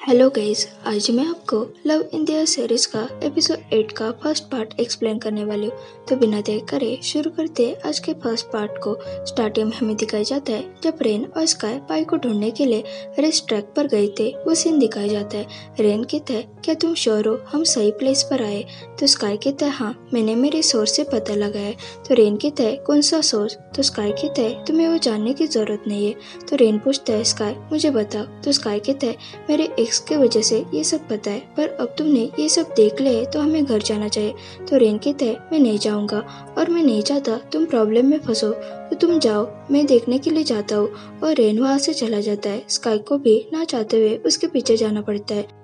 Hello guys, आज मैं आपको love in the air series का एपिसोड 8 का फर्स्ट पार्ट एक्सप्लेन करने वाली हूँ। तो बिना देर करे शुरू करते हैं आज के फर्स्ट पार्ट को। स्टार्टिंग में हमें दिखाया जाता है जब रेन और स्काई पाई को ढूंढने के लिए रेस ट्रैक पर गए थे। वो सीन दिखाया जाता है। रेन कहता है, क्या तुम श्योर हो हम सही प्लेस पर आए? तो स्काई कहता है, हाँ मैंने मेरे सोर्स से पता लगाया। तो रेन कहता है, कौन सा सोर्स? तो स्काई कहता है, तुम्हें वो जानने की जरूरत नहीं है। तो रेन पूछता है, स्काई मुझे बताओ। तो स्काई कहता है, मेरे एक्स के वजह से ये सब पता है, पर अब तुमने ये सब देख लिया है तो हमें घर जाना चाहिए। तो रेन कहता है, मैं नहीं जाऊंगा और मैं नहीं चाहता तुम प्रॉब्लम में फंसो, तो तुम जाओ, मैं देखने के लिए जाता हूँ। और रेन वहाँ से चला जाता है। स्काई को भी ना चाहते हुए उसके पीछे जाना पड़ता है।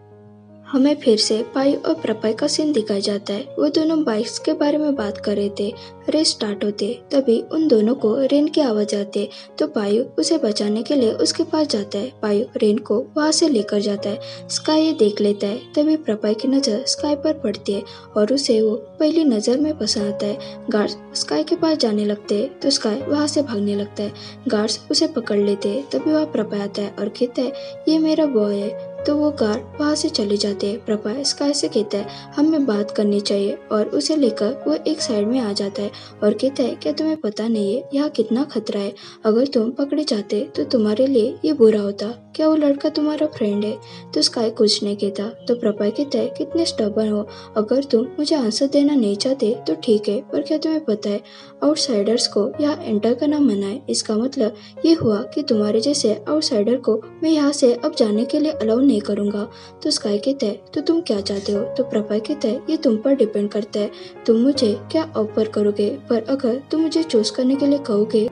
हमें फिर से पाई और प्रपाई का सीन दिखाया जाता है। वो दोनों बाइक्स के बारे में बात कर रहे थे। रेस स्टार्ट होते तभी उन दोनों को रेन की आवाज आती है। तो पायु उसे बचाने के लिए उसके पास जाता है। पायु रेन को वहाँ से लेकर जाता है। स्काई ये देख लेता है। तभी प्रपाई की नजर स्काई पर पड़ती है और उसे वो पहली नजर में पसंद आता है। गार्ड्स स्काई के पास जाने लगते हैं तो स्काई वहाँ से भागने लगता है। गार्ड्स उसे पकड़ लेते हैं। तभी वहाँ प्रपाई आता है और कहता है, ये मेरा बॉय है। तो वो गार्ड वहाँ से चले जाते हैं। प्रपाई स्काई से कहता है, हमें बात करनी चाहिए, और उसे लेकर वो एक साइड में आ जाता है और कहता है, क्या तुम्हें पता नहीं है यहाँ कितना खतरा है? अगर तुम पकड़े जाते तो तुम्हारे लिए ये बुरा होता। क्या वो लड़का तुम्हारा फ्रेंड है? तो स्काई कुछ नहीं कहता। तो प्रपाई कहता है, कितने स्टबर्न हो, अगर तुम मुझे आंसर देना नहीं चाहते तो ठीक है, पर क्या तुम्हें पता है आउटसाइडर्स को यहाँ एंटर करना मना है? इसका मतलब ये हुआ कि तुम्हारे जैसे आउटसाइडर को मैं यहाँ से अब जाने के लिए अलाउ नहीं करूंगा। तो स्काई कहता है, तो तुम क्या चाहते हो? तो प्रपाई कहता है, ये तुम पर डिपेंड करता है, तुम मुझे क्या ऑफर करोगे, पर अगर तुम मुझे चूज करने के लिए कहोगे।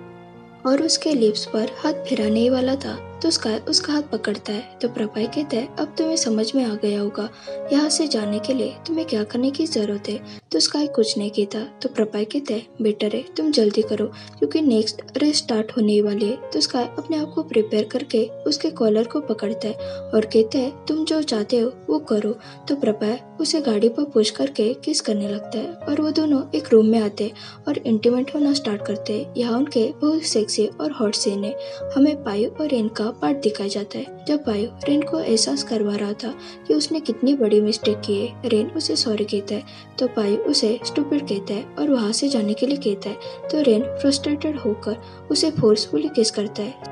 और उसके लिप्स पर हाथ फिराने ही वाला था तो स्काई उसका हाथ पकड़ता है। तो प्रपाई कहता है, अब तुम्हें समझ में आ गया होगा यहाँ से जाने के लिए तुम्हें क्या करने की जरूरत है। तो स्काई कुछ नहीं कहता। तो प्रपाई कहता है, बेटर है तुम जल्दी करो क्योंकि नेक्स्ट रेस स्टार्ट होने वाली है। तो स्काई अपने आप को प्रिपेयर करके उसके कॉलर को पकड़ता है और कहता है, तुम जो चाहते हो वो करो। तो प्रपाई उसे गाड़ी पर पुश करके किस करने लगता है और वो दोनों एक रूम में आते और इंटीमेट होना स्टार्ट करते हैं। यहाँ उनके बहुत सेक्सी और हॉट सीन है। हमें पायु और रेन का पार्ट दिखाया जाता है जब पायु रेन को एहसास करवा रहा था कि उसने कितनी बड़ी मिस्टेक की है। रेन उसे सॉरी कहता है तो पायु उसे स्टूपिड कहता है और वहाँ से जाने के लिए कहता है। तो रेन फ्रस्ट्रेटेड होकर उसे फोर्सफुली किस करता है।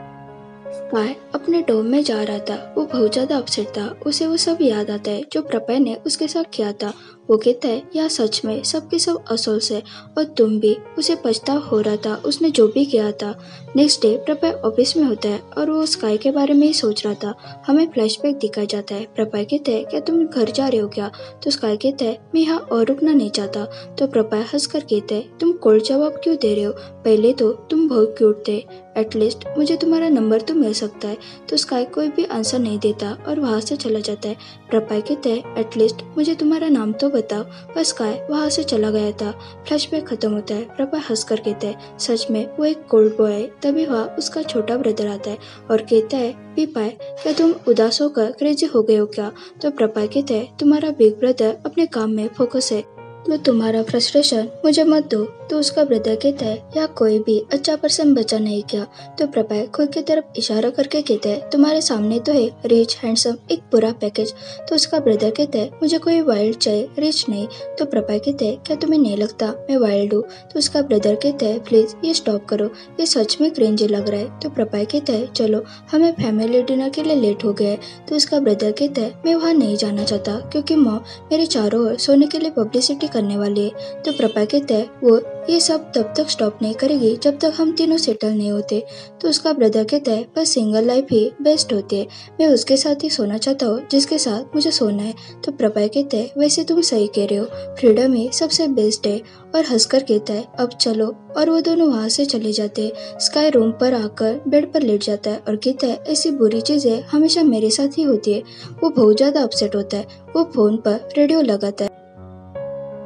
स्काई अपने डोम में जा रहा था। वो बहुत ज्यादा अपसेट था। उसे वो सब याद आता है जो प्रपाई ने उसके साथ किया था। वो कहता है, यह सच में सबके सब असोल्स है और तुम भी। उसे पछतावा हो रहा था उसने जो भी किया था। नेक्स्ट डे प्रपाई ऑफिस में होता है और वो स्काई के बारे में ही सोच रहा था। हमें फ्लैशबैक दिखाया जाता है। प्रपाई कहता है, क्या तुम घर जा रहे हो क्या? तो स्काई कहता है, मैं यहाँ और रुकना नहीं चाहता। तो प्रपाई हंसकर कहता है, तुम कोल्ड जवाब क्यों दे रहे हो? पहले तो तुम बहुत क्यूट थे, एटलीस्ट मुझे तुम्हारा नंबर तो मिल सकता है। तो स्काई कोई भी आंसर नहीं देता और वहाँ से चला जाता है। प्रपाई कहता है, एटलीस्ट मुझे तुम्हारा नाम तो बताओ। पर स्काई वहाँ से चला गया था। फ्लैशबैक खत्म होता है। प्रपाई हंसकर कहता है, सच में वो एक कोल्ड बॉय है। तभी वहाँ उसका छोटा ब्रदर आता है और कहता है, पीपाई क्या तुम उदास होकर क्रेजी हो गए हो क्या? तो प्रपाई कहता है, तुम्हारा बिग ब्रदर अपने काम में फोकस है तो तुम्हारा फ्रस्ट्रेशन मुझे मत दो। तो उसका ब्रदर कहता है, या कोई भी अच्छा पर्सन बचा नहीं क्या? तो प्रपाई खुद की तरफ इशारा करके कहता है, तुम्हारे सामने तो है रिच हैंडसम एक पूरा पैकेज। तो उसका ब्रदर कहता है, मुझे कोई वाइल्ड चाहिए, रिच नहीं। तो प्रपाई कहता है, क्या तुम्हें नहीं लगता मैं वाइल्ड हूँ? तो उसका ब्रदर कहता है, प्लीज ये स्टॉप करो, ये सच में क्रिंजी लग रहा है। तो प्रपाई कहता है, चलो हमें फैमिली डिनर के लिए लेट हो गया है। तो उसका ब्रदर कहता है, मैं वहाँ नहीं जाना चाहता क्योंकि मॉम मेरे चारों ओर सोने के लिए पब्लिसिटी करने वाली है। तो प्रपाई कहता है, वो ये सब तब तक स्टॉप नहीं करेगी जब तक हम तीनों सेटल नहीं होते। तो उसका ब्रदर कहता है, पर सिंगल लाइफ ही बेस्ट होती है, मैं उसके साथ ही सोना चाहता हूँ जिसके साथ मुझे सोना है। तो प्रपाई कहता है, वैसे तुम सही कह रहे हो, फ्रीडम ही सबसे बेस्ट है। और हंसकर कहता है, अब चलो। और वो दोनों वहाँ से चले जाते हैं। स्काई रूम पर आकर बेड पर लेट जाता है और कहता है, ऐसी बुरी चीजें हमेशा मेरे साथ ही होती है। वो बहुत ज्यादा अपसेट होता है। वो फोन पर रेडियो लगाता है।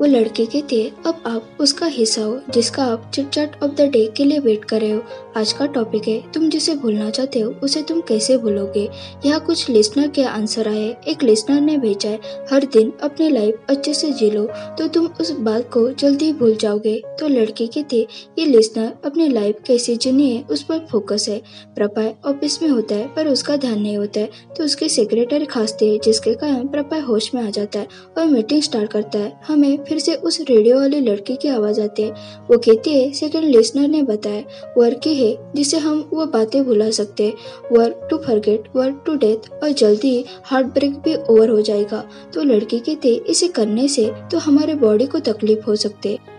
वो लड़के कहती है अब आप उसका हिस्सा हो जिसका आप चिट-चैट ऑफ द डे के लिए वेट कर रहे हो। आज का टॉपिक है तुम जिसे भूलना चाहते हो उसे तुम कैसे भूलोगे। यहाँ कुछ लिसनर के आंसर आए। एक लिसनर ने भेजा है हर दिन अपनी लाइफ अच्छे से जी लो तो तुम उस बात को जल्दी भूल जाओगे। तो लड़की कहती है ये लिसनर अपनी लाइफ कैसे जीनी है उस पर फोकस है। प्रपाय ऑफिस में होता है पर उसका ध्यान नहीं होता है तो उसकी सेक्रेटरी खांसती है जिसके कारण प्रपाय होश में आ जाता है और मीटिंग स्टार्ट करता है। हमें फिर से उस रेडियो वाली लड़की की आवाज आती है। वो कहती है सेकंड लिसनर ने बताया वर्क की है जिसे हम वो बातें भुला सकते हैं। Work to forget, work to death और जल्दी हार्ट ब्रेक भी ओवर हो जाएगा। तो लड़की कहती है इसे करने से तो हमारे बॉडी को तकलीफ हो सकती है।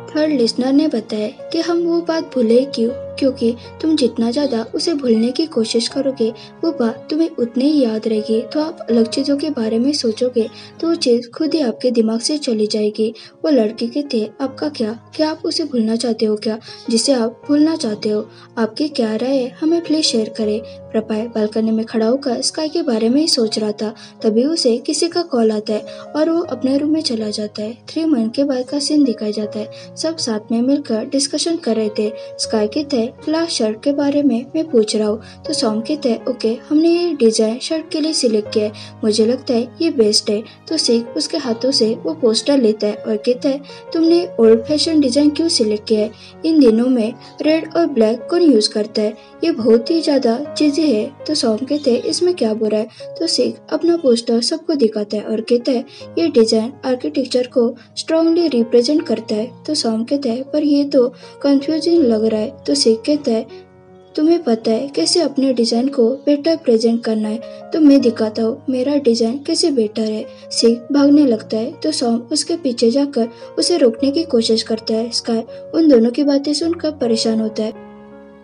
थर्ड लिसनर ने बताया कि हम वो बात भूले क्यों, क्योंकि तुम जितना ज्यादा उसे भूलने की कोशिश करोगे वो बात तुम्हें उतनी ही याद रहेगी। तो आप अलग चीजों के बारे में सोचोगे तो वो चीज खुद ही आपके दिमाग से चली जाएगी। वो लड़की कहती है आपका क्या आप उसे भूलना चाहते हो क्या जिसे आप भूलना चाहते हो। आपकी क्या राय है हमें प्लीज शेयर करें। प्रपाय बालकनी में खड़ा होकर स्काई के बारे में ही सोच रहा था। तभी उसे किसी का कॉल आता है और वो अपने रूम में चला जाता है। 3 मंथ के बाद का सीन दिखाया जाता है। सब साथ में मिलकर डिस्कशन कर रहे थे। स्काई कहते हैं लास्ट शर्ट के बारे में मैं पूछ रहा हूँ। तो सॉम कहते हैं ओके हमने ये डिजाइन शर्ट के लिए सिलेक्ट किया है, मुझे लगता है ये बेस्ट है। तो सिक उसके हाथों से वो पोस्टर लेता है और कहता है तुमने ओल्ड फैशन डिजाइन क्यों सिलेक्ट किया है। इन दिनों में रेड और ब्लैक कौन यूज करता है, ये बहुत ही ज्यादा चीजें है। तो सॉम कहते हैं इसमें क्या बुरा है। तो सिक अपना पोस्टर सबको दिखाता है और कहता है ये डिजाइन आर्किटेक्चर को स्ट्रांगली रिप्रेजेंट करता है। तो सॉम कहता है पर ये तो कंफ्यूजिंग लग रहा है। तो सिक कहता है तुम्हें पता है कैसे अपने डिजाइन को बेटर प्रेजेंट करना है, तो मैं दिखाता हूँ मेरा डिजाइन कैसे बेटर है। सिक भागने लगता है तो सॉम उसके पीछे जाकर उसे रोकने की कोशिश करता है। स्काई उन दोनों की बातें सुनकर परेशान होता है।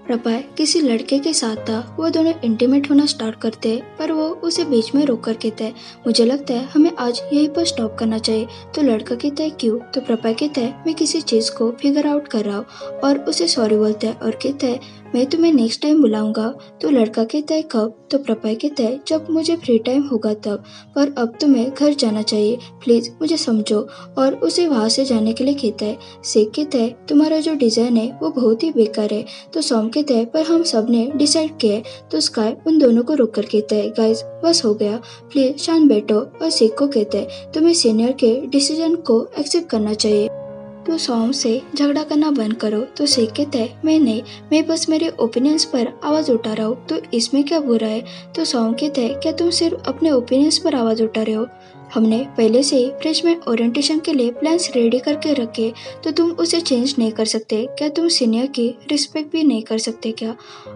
प्रपाय किसी लड़के के साथ था, वो दोनों इंटीमेट होना स्टार्ट करते हैं पर वो उसे बीच में रोक कर कहता है मुझे लगता है हमें आज यहीं पर स्टॉप करना चाहिए। तो लड़का कहता है क्यों। तो प्रपाय कहता है मैं किसी चीज को फिगर आउट कर रहा हूँ और उसे सॉरी बोलता है और कहता है मैं तुम्हें नेक्स्ट टाइम बुलाऊंगा। तो लड़का कहता है कब। तो प्रपाय कहता है जब मुझे फ्री टाइम होगा तब, पर अब तुम्हें घर जाना चाहिए, प्लीज मुझे समझो। और उसे वहां से जाने के लिए कहता है। सिक कहता है तुम्हारा जो डिजाइन है वो बहुत ही बेकार है। तो सॉम कहता है पर हम सब ने डिसाइड किया है। तो स्काई उन दोनों को रोक कर कहता है गाइस बस हो गया, प्लीज शांत बैठो। और सिक को कहता है तुम्हें सीनियर के डिसीजन को एक्सेप्ट करना चाहिए, तो सॉम से झगड़ा करना बंद करो। तो सिक कहता है मैं बस मेरे ओपिनियंस पर आवाज उठा रहा हूँ, तो इसमें क्या बुरा है। तो सॉम कहता है क्या तुम सिर्फ अपने ओपिनियंस पर आवाज उठा रहे हो, हमने पहले से ही फ्रिज में ओरिएंटेशन के लिए प्लान्स रेडी करके रखे, तो तुम उसे चेंज नहीं कर सकते क्या, तुम सीनियर की रिस्पेक्ट भी नहीं कर सकते क्या।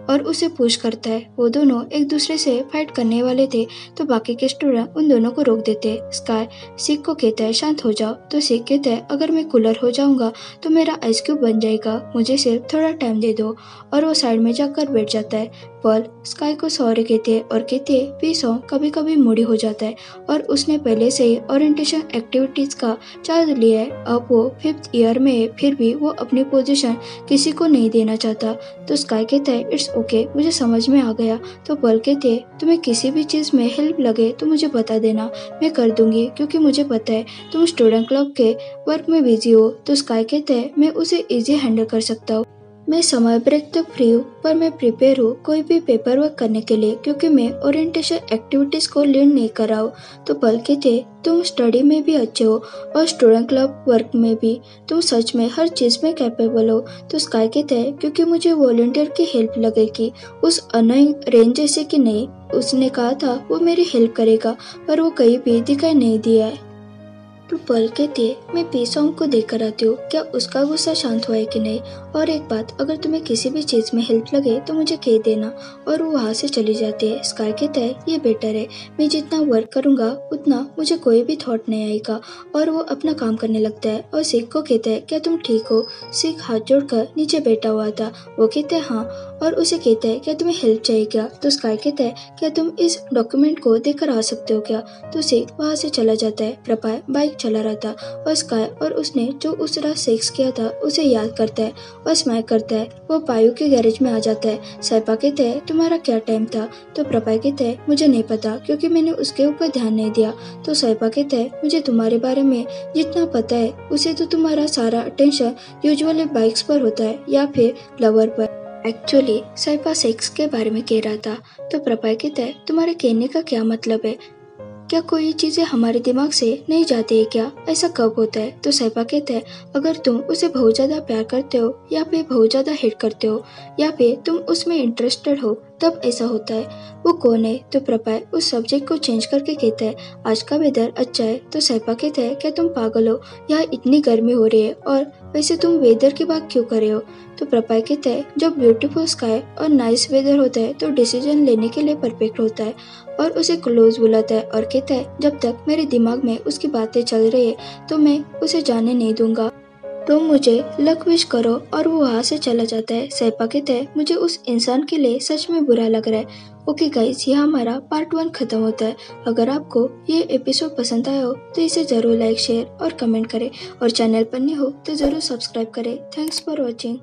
और उसे पुश करता है। वो दोनों एक दूसरे से फाइट करने वाले थे तो बाकी के स्टूडेंट उन दोनों को रोक देते। स्काई सिक को कहता है शांत हो जाओ। तो सिक कहता है अगर मैं कूलर हो जाऊंगा तो मेरा आइस क्यूब बन जाएगा, मुझे सिर्फ थोड़ा टाइम दे दो। और वो साइड में जाकर बैठ जाता है। पर्ल स्काई को सॉरी कहते हैं और कहते हैं पीसों कभी कभी मूडी हो जाता है और उसने पहले से ही ओरिएंटेशन एक्टिविटीज का चार्ज लिया है। अब वो 5th ईयर में है फिर भी वो अपनी पोजीशन किसी को नहीं देना चाहता। तो स्काई कहता है इट्स ओके मुझे समझ में आ गया। तो पर्ल कहते हैं तुम्हें किसी भी चीज में हेल्प लगे तो मुझे बता देना, मैं कर दूंगी, क्योंकि मुझे पता है तुम स्टूडेंट क्लब के वर्क में बिजी हो। तो स्काई कहता है मैं उसे इजी हैंडल कर सकता हूँ, मैं समर ब्रेक तक फ्री हूँ, पर मैं प्रिपेयर हूँ कोई भी पेपर वर्क करने के लिए, क्योंकि मैं ओरिएंटेशन एक्टिविटीज को लीड नहीं कर रहा हूँ। तो पल के थे तुम स्टडी में भी अच्छे हो और स्टूडेंट क्लब वर्क में भी, तुम सच में हर चीज में कैपेबल हो। तो स्काई कहते हैं क्योंकि मुझे वॉलंटियर की हेल्प लगेगी, उस अनोइंग रेंज जैसे कि नहीं। उसने कहा था वो मेरी हेल्प करेगा पर वो कहीं भी दिखाई नहीं दिया है। तो पल कहती है मैं पीसोंग को देखकर आती हूँ, क्या उसका गुस्सा शांत हुआ है कि नहीं। और एक बात, अगर तुम्हें किसी भी चीज में हेल्प लगे तो मुझे कह देना। और वो वहाँ से चली जाती है। स्काई कहता है ये बेटर है, मैं जितना वर्क करूंगा उतना मुझे कोई भी थॉट नहीं आएगा। और वो अपना काम करने लगता है और सिक को कहता है क्या तुम ठीक हो। सिक हाथ जोड़कर नीचे बैठा हुआ था। वो कहते हैं हाँ, और उसे कहता है क्या तुम्हें हेल्प चाहिए क्या। तो स्काई कहता है क्या तुम इस डॉक्यूमेंट को देखकर आ सकते हो क्या। तो उसे वहाँ से चला जाता है। प्रपाय बाइक चला रहा था और स्काई और उसने जो उस रात सेक्स किया था उसे याद करता है और स्माइल करता है। वो पायु के गैरेज में आ जाता है। साइपा कहता है तुम्हारा क्या टाइम था। तो प्रपाय कहता है मुझे नहीं पता क्योंकि मैंने उसके ऊपर ध्यान नहीं दिया। तो साइपा कहता है मुझे तुम्हारे बारे में जितना पता है उसे तो तुम्हारा सारा अटेंशन यूजुअली बाइक्स पर होता है या फिर लवर पर। एक्चुअली साइपा सेक्स के बारे में कह रहा था। तो प्रपाय कहता है तुम्हारे कहने का क्या मतलब है। क्या कोई चीजें हमारे दिमाग से नहीं जाती है क्या। ऐसा कब होता है। तो साइपा कहता है अगर तुम उसे बहुत ज्यादा प्यार करते हो या फिर बहुत ज्यादा हिट करते हो या फिर तुम उसमें इंटरेस्टेड हो तब ऐसा होता है। वो कौन है। तो प्रपाय उस सब्जेक्ट को चेंज करके कहता है आज का वेदर अच्छा है। तो साइपा कहता है क्या तुम पागल हो। यहाँ इतनी गर्मी हो रही है और वैसे तुम वेदर की बात क्यों कर रहे हो। तो प्रपाय कहता है जब ब्यूटीफुल स्काई और नाइस वेदर होता है तो डिसीजन लेने के लिए परफेक्ट होता है। और उसे क्लोज बुलाता है और कहता है जब तक मेरे दिमाग में उसकी बातें चल रही है तो मैं उसे जाने नहीं दूंगा। तो मुझे लक विश करो। और वो वहाँ से चला जाता है। साइपा कहता है मुझे उस इंसान के लिए सच में बुरा लग रहा है। ओके गाइस, यहाँ हमारा पार्ट 1 खत्म होता है। अगर आपको ये एपिसोड पसंद आया हो तो इसे जरूर लाइक शेयर और कमेंट करें और चैनल पर नहीं हो तो जरूर सब्सक्राइब करें। Thanks for watching.